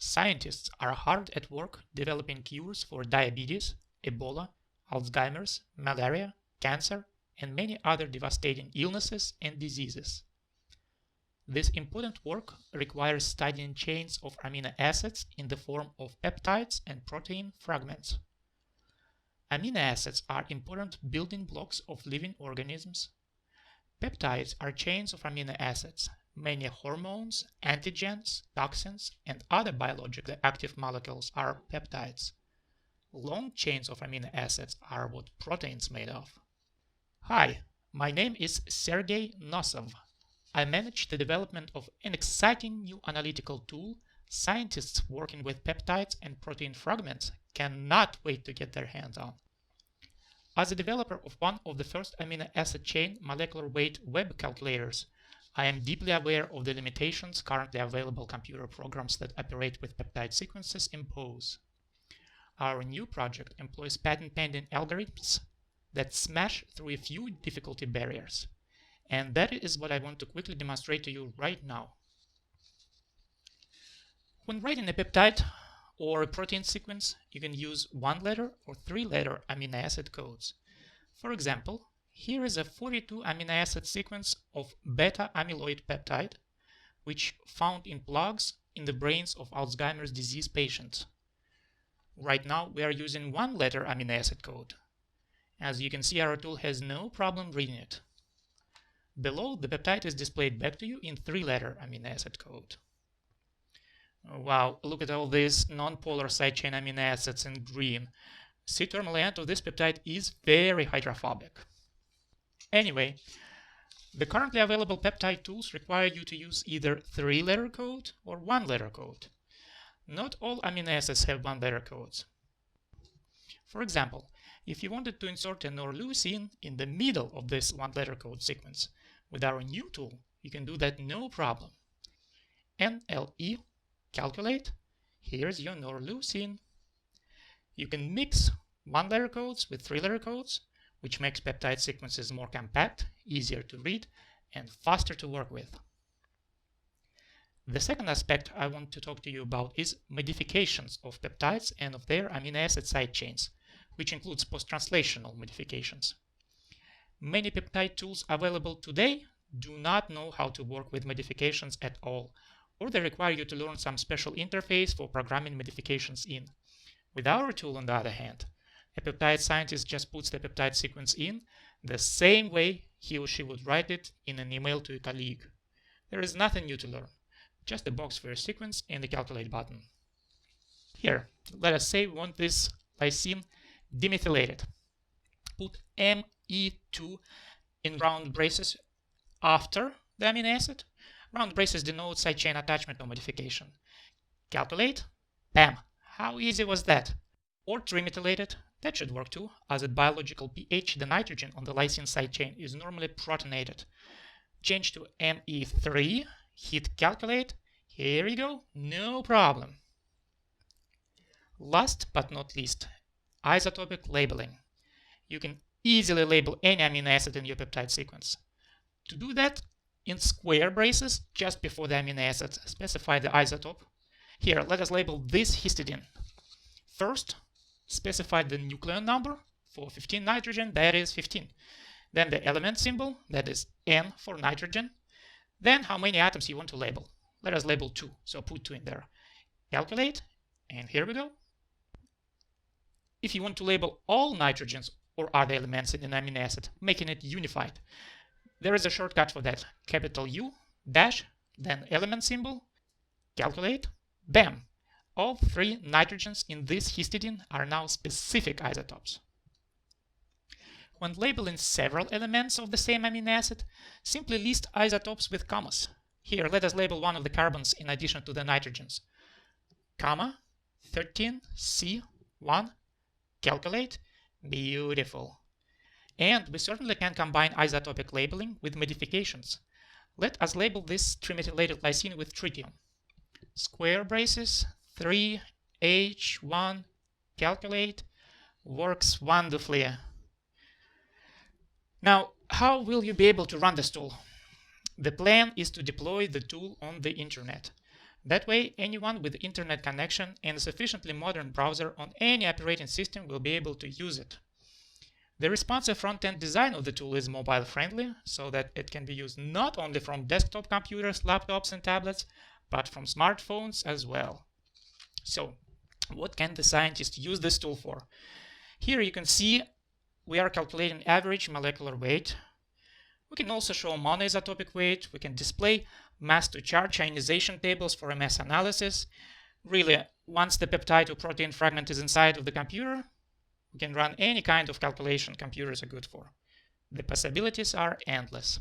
Scientists are hard at work developing cures for diabetes, Ebola, Alzheimer's, malaria, cancer, and many other devastating illnesses and diseases. This important work requires studying chains of amino acids in the form of peptides and protein fragments. Amino acids are important building blocks of living organisms. Peptides are chains of amino acids. Many hormones, antigens, toxins, and other biologically active molecules are peptides. Long chains of amino acids are what proteins made of. Hi, my name is Sergey Nosov. I manage the development of an exciting new analytical tool scientists working with peptides and protein fragments cannot wait to get their hands on. As a developer of one of the first amino acid chain molecular weight web calculators, I am deeply aware of the limitations currently available computer programs that operate with peptide sequences impose. Our new project employs patent-pending algorithms that smash through a few difficulty barriers. And that is what I want to quickly demonstrate to you right now. When writing a peptide or a protein sequence, you can use 1-letter or 3-letter amino acid codes. For example, here is a 42 amino acid sequence of beta-amyloid peptide, which found in plugs in the brains of Alzheimer's disease patients. Right now, we are using 1-letter amino acid code. As you can see, our tool has no problem reading it. Below, the peptide is displayed back to you in 3-letter amino acid code. Wow, look at all these non-polar side chain amino acids in green. C-terminal end of this peptide is very hydrophobic. Anyway, the currently available peptide tools require you to use either 3-letter code or 1-letter code. Not all amino acids have 1-letter codes. For example, if you wanted to insert an leucine in the middle of this 1-letter code sequence, with our new tool, you can do that no problem. NLE, calculate, here's your norleucine. You can mix 1-letter codes with 3-letter codes, which makes peptide sequences more compact, easier to read, and faster to work with. The second aspect I want to talk to you about is modifications of peptides and of their amino acid side chains, which includes post-translational modifications. Many peptide tools available today do not know how to work with modifications at all, or they require you to learn some special interface for programming modifications in. With our tool, on the other hand, a peptide scientist just puts the peptide sequence in the same way he or she would write it in an email to a colleague. There is nothing new to learn, just a box for your sequence and the calculate button. Here, let us say we want this lysine demethylated. Put Me2 in round braces after the amino acid. Round braces denote side chain attachment or modification. Calculate. Bam! How easy was that? Or trimethylated. That should work too, as at biological pH, the nitrogen on the lysine side chain is normally protonated. Change to Me3, hit calculate. Here you go, no problem. Last but not least, isotopic labeling. You can easily label any amino acid in your peptide sequence. To do that, in square braces, just before the amino acid, specify the isotope. Here, let us label this histidine. First, specify the nucleon number. For 15 nitrogen, that is 15. Then the element symbol, that is N for nitrogen. Then how many atoms you want to label. Let us label 2, so put 2 in there. Calculate, and here we go. If you want to label all nitrogens or other elements in an amino acid, making it unified, there is a shortcut for that. Capital U, dash, then element symbol, calculate, bam! All 3 nitrogens in this histidine are now specific isotopes. When labeling several elements of the same amino acid, simply list isotopes with commas. Here, let us label one of the carbons in addition to the nitrogens. Comma, 13C1, calculate, beautiful. And we certainly can combine isotopic labeling with modifications. Let us label this trimethylated lysine with tritium. Square braces, 3H1, calculate, works wonderfully. Now, how will you be able to run this tool? The plan is to deploy the tool on the internet. That way, anyone with internet connection and a sufficiently modern browser on any operating system will be able to use it. The responsive front-end design of the tool is mobile-friendly, so that it can be used not only from desktop computers, laptops, and tablets, but from smartphones as well. So, what can the scientists use this tool for? Here you can see we are calculating average molecular weight. We can also show monoisotopic weight. We can display mass-to-charge ionization tables for mass analysis. Really, once the peptide or protein fragment is inside of the computer, we can run any kind of calculation computers are good for. The possibilities are endless.